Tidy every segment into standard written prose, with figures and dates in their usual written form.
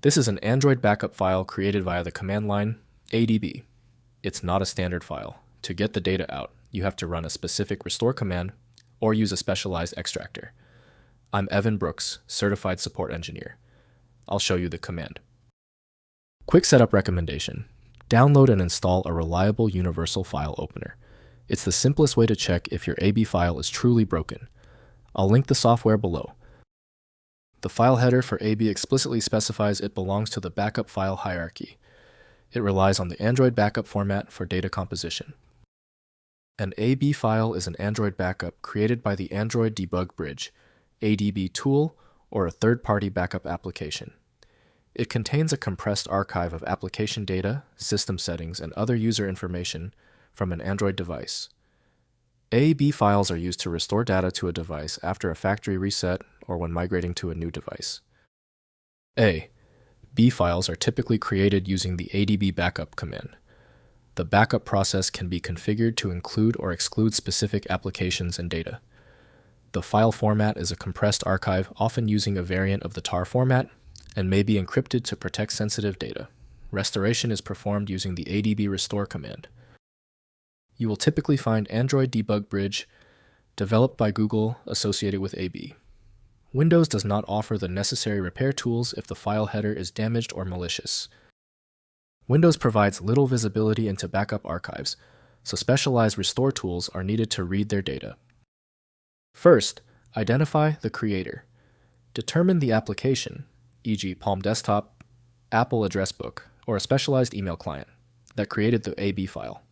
This is an Android backup file created via the command line adb. It's not a standard file. To get the data out, you have to run a specific restore command or use a specialized extractor. I'm Evan Brooks, Certified Support Engineer. I'll show you the command. Quick setup recommendation. Download and install a reliable universal file opener. It's the simplest way to check if your AB file is truly broken. I'll link the software below. The file header for AB explicitly specifies it belongs to the backup file hierarchy. It relies on the Android backup format for data composition. An AB file is an Android backup created by the Android Debug Bridge, ADB tool, or a third-party backup application. It contains a compressed archive of application data, system settings, and other user information from an Android device. AAB files are used to restore data to a device after a factory reset or when migrating to a new device. B files are typically created using the ADB backup command. The backup process can be configured to include or exclude specific applications and data. The file format is a compressed archive, often using a variant of the tar format, and may be encrypted to protect sensitive data. Restoration is performed using the ADB restore command. You will typically find Android Debug Bridge, developed by Google, associated with AB. Windows does not offer the necessary repair tools if the file header is damaged or malicious. Windows provides little visibility into backup archives, so specialized restore tools are needed to read their data. First, identify the creator. Determine the application, e.g. Palm Desktop, Apple Address Book, or a specialized email client that created the AB file.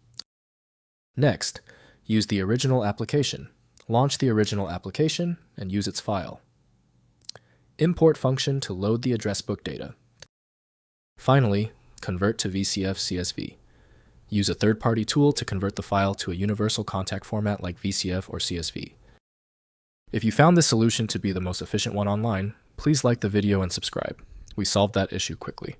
Next, use the original application. Launch the original application and use its file. Import function to load the address book data. Finally, convert to VCF CSV. Use a third-party tool to convert the file to a universal contact format like VCF or CSV. If you found this solution to be the most efficient one online, please like the video and subscribe. We solved that issue quickly.